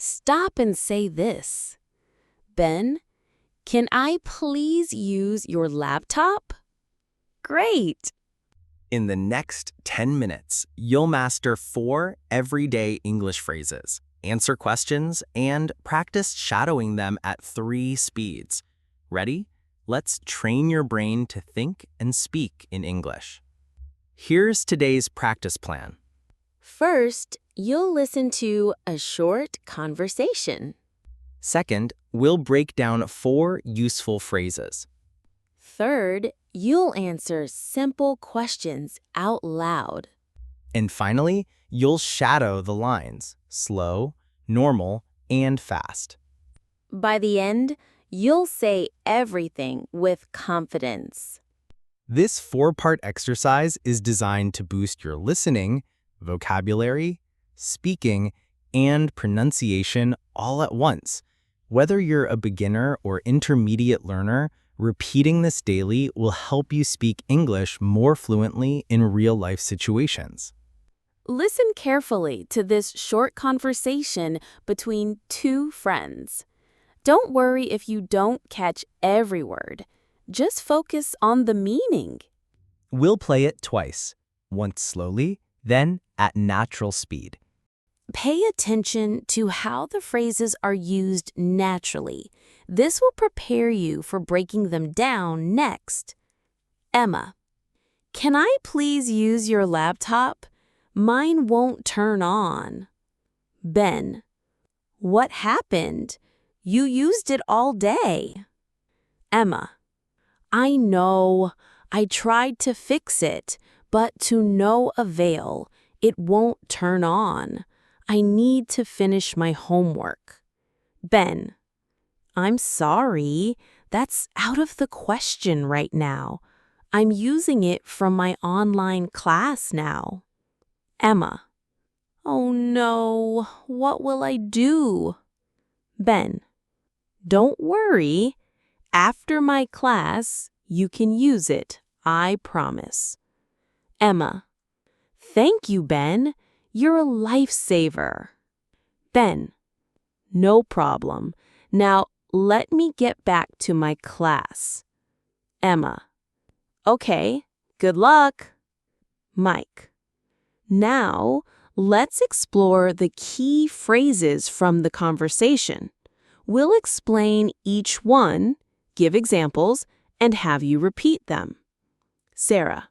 Stop and say this. Ben, can I please use your laptop? Great. In the next 10 minutes, you'll master 4 everyday English phrases, answer questions, and practice shadowing them at 3 speeds. Ready? Let's train your brain to think and speak in English. Here's today's practice plan. First, you'll listen to a short conversation. Second, we'll break down 4 useful phrases. Third, you'll answer simple questions out loud. And finally, you'll shadow the lines, slow, normal, and fast. By the end, you'll say everything with confidence. This 4-part exercise is designed to boost your listening, vocabulary, speaking, and pronunciation all at once. Whether you're a beginner or intermediate learner, repeating this daily will help you speak English more fluently in real-life situations. Listen carefully to this short conversation between 2 friends. Don't worry if you don't catch every word. Just focus on the meaning. We'll play it twice, once slowly, then at natural speed. Pay attention to how the phrases are used naturally. This will prepare you for breaking them down next. Emma, can I please use your laptop? Mine won't turn on. Ben, what happened? You used it all day. Emma, I know. I tried to fix it, but to no avail. It won't turn on. I need to finish my homework. Ben, I'm sorry. That's out of the question right now. I'm using it from my online class now. Emma, oh no, what will I do? Ben, don't worry. After my class, you can use it, I promise. Emma, thank you, Ben. You're a lifesaver. Ben, no problem. Now, let me get back to my class. Emma, okay, good luck. Mike, now let's explore the key phrases from the conversation. We'll explain each one, give examples, and have you repeat them. Sarah,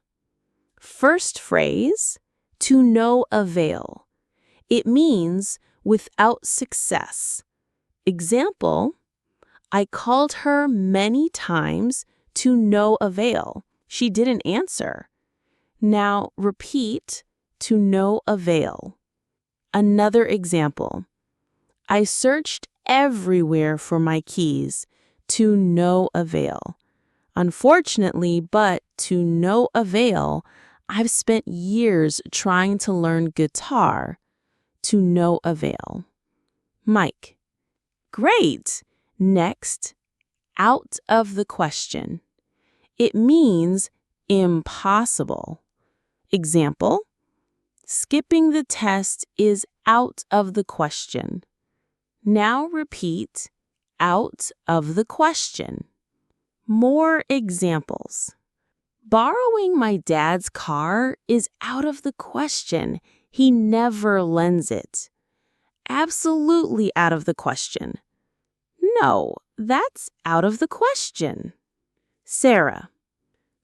first phrase, to no avail. It means without success. Example, I called her many times to no avail. She didn't answer. Now repeat, to no avail. Another example, I searched everywhere for my keys, to no avail. Unfortunately, but to no avail, I've spent years trying to learn guitar, to no avail. Mike, great. Next, out of the question. It means impossible. Example, skipping the test is out of the question. Now repeat, out of the question. More examples. Borrowing my dad's car is out of the question. He never lends it. Absolutely out of the question. No, that's out of the question. Sarah,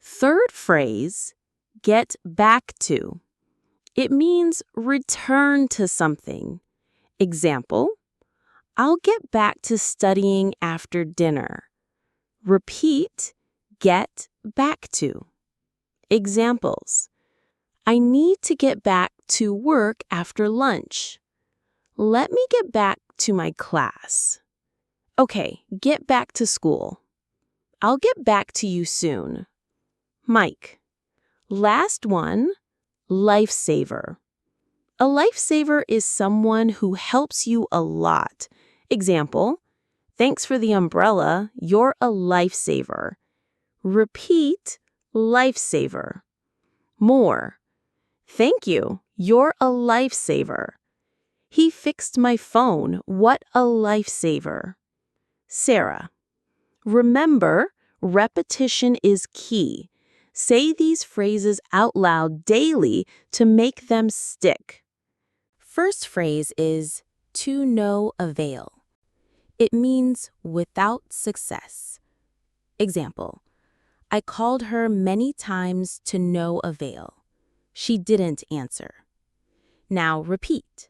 third phrase, get back to. It means return to something. Example, I'll get back to studying after dinner. Repeat, get back to. Examples, I need to get back to work after lunch. Let me get back to my class. Okay, get back to school. I'll get back to you soon. Mike, last one, lifesaver. A lifesaver is someone who helps you a lot. Example, thanks for the umbrella, you're a lifesaver. Repeat, lifesaver. More, thank you, you're a lifesaver. He fixed my phone. What a lifesaver. Sarah, remember, repetition is key. Say these phrases out loud daily to make them stick. First phrase is to no avail. It means without success. Example, I called her many times to no avail. She didn't answer. Now repeat.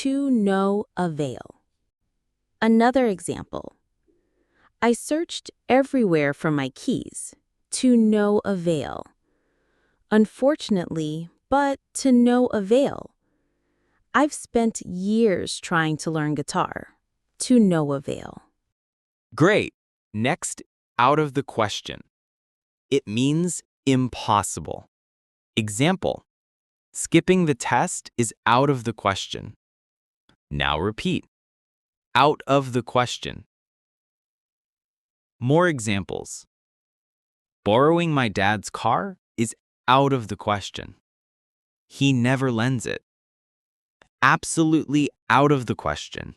To no avail. Another example. I searched everywhere for my keys. To no avail. Unfortunately, but to no avail. I've spent years trying to learn guitar. To no avail. Great. Next, out of the question. It means impossible. Example, skipping the test is out of the question. Now repeat. Out of the question. More examples. Borrowing my dad's car is out of the question. He never lends it. Absolutely out of the question.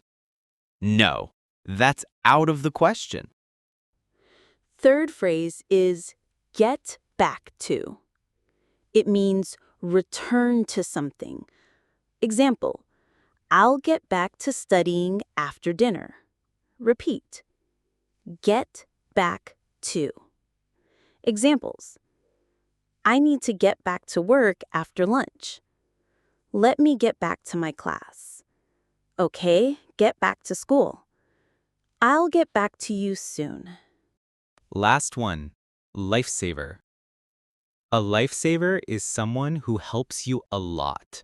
No, that's out of the question. Third phrase is get back to. It means return to something. Example, I'll get back to studying after dinner. Repeat. Get back to. Examples, I need to get back to work after lunch. Let me get back to my class. Okay, get back to school. I'll get back to you soon. Last one, lifesaver. A lifesaver is someone who helps you a lot.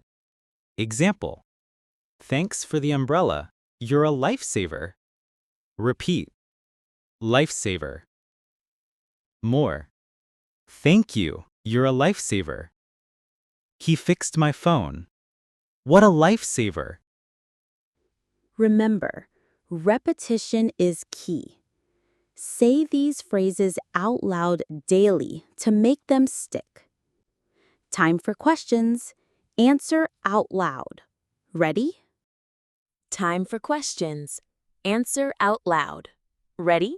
Example, thanks for the umbrella. You're a lifesaver. Repeat, lifesaver. More, thank you. You're a lifesaver. He fixed my phone. What a lifesaver. Remember, repetition is key. Say these phrases out loud daily to make them stick. Time for questions. Answer out loud. Ready? Time for questions. Answer out loud. Ready?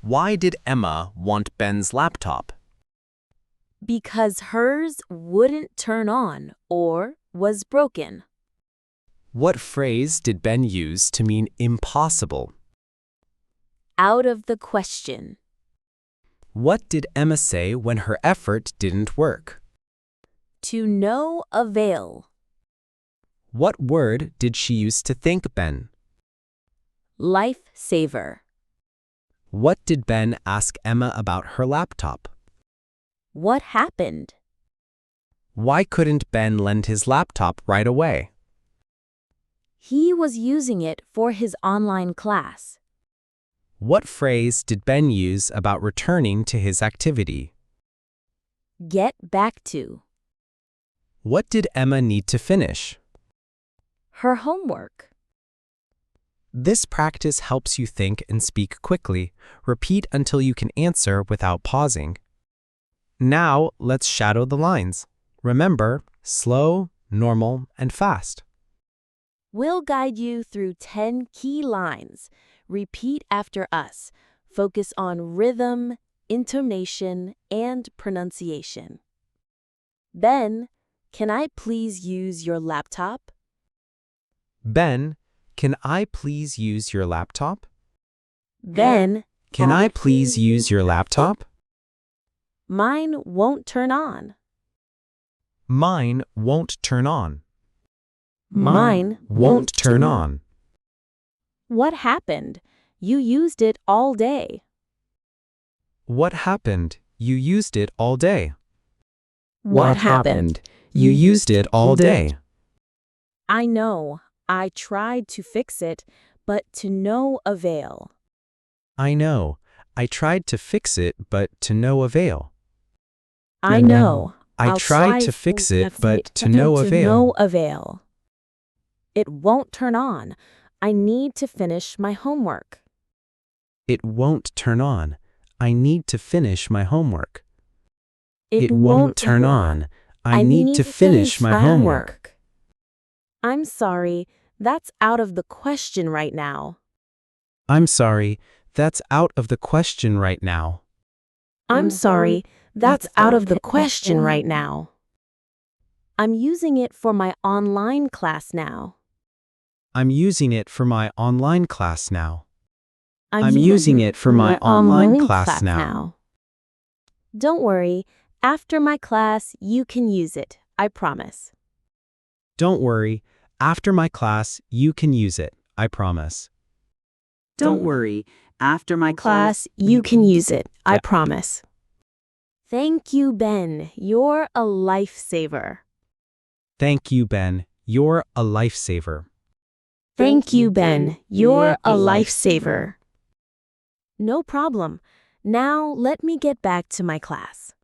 Why did Emma want Ben's laptop? Because hers wouldn't turn on or was broken. What phrase did Ben use to mean impossible? Out of the question. What did Emma say when her effort didn't work? To no avail. What word did she use to thank Ben? Lifesaver. What did Ben ask Emma about her laptop? What happened? Why couldn't Ben lend his laptop right away? He was using it for his online class. What phrase did Ben use about returning to his activity? Get back to. What did Emma need to finish? Her homework. This practice helps you think and speak quickly. Repeat until you can answer without pausing. Now, let's shadow the lines. Remember, slow, normal, and fast. We'll guide you through 10 key lines. Repeat after us. Focus on rhythm, intonation, and pronunciation. Ben, can I please use your laptop? Ben, can I please use your laptop? Ben, Can I please use your laptop? mine won't turn on. Mine won't turn on. Mine Won't turn on. What happened? You used it all day. What happened? You used it all day. What happened? You used it all day. I know. I tried to fix it, but to no avail. I know. I tried to fix it, but to no avail. I know. I I'll tried try to fix it, but to no avail. no avail. It won't turn on. I need to finish my homework. It won't turn on. I need to finish my homework. It won't turn on. I need to finish my homework. I'm sorry, that's out of the question right now. I'm sorry, that's out of the question right now. I'm sorry, that's out of the question right now. I'm using it for my online class now. I'm using it for my online class now. I'm using it for my online class now. Don't worry, after my class, you can use it, I promise. Don't worry, after my class, you can use it, I promise. Don't worry, after my Class, you can use it, I promise. Thank you, Ben. You're a lifesaver. Thank you, Ben. You're a lifesaver. Thank you, Ben. You're a lifesaver. No problem. Now let me get back to my class.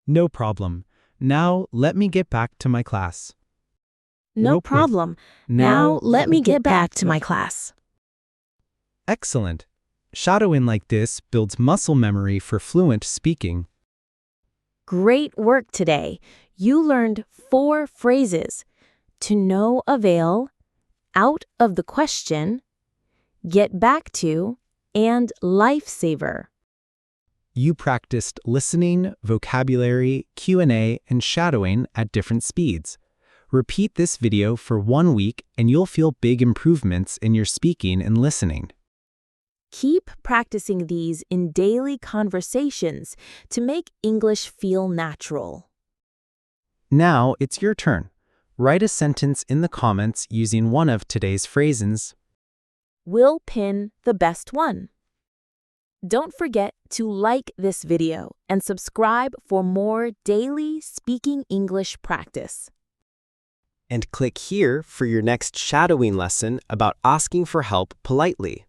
No problem. Now let me get back to my class. No problem. Now let me get back to my class. Excellent. Shadowing like this builds muscle memory for fluent speaking. Great work today. You learned 4 phrases: to no avail, out of the question, get back to, and lifesaver. You practiced listening, vocabulary, Q&A, and shadowing at different speeds. Repeat this video for 1 week and you'll feel big improvements in your speaking and listening. Keep practicing these in daily conversations to make English feel natural. Now it's your turn. Write a sentence in the comments using one of today's phrases. We'll pin the best one. Don't forget to like this video and subscribe for more daily speaking English practice. And click here for your next shadowing lesson about asking for help politely.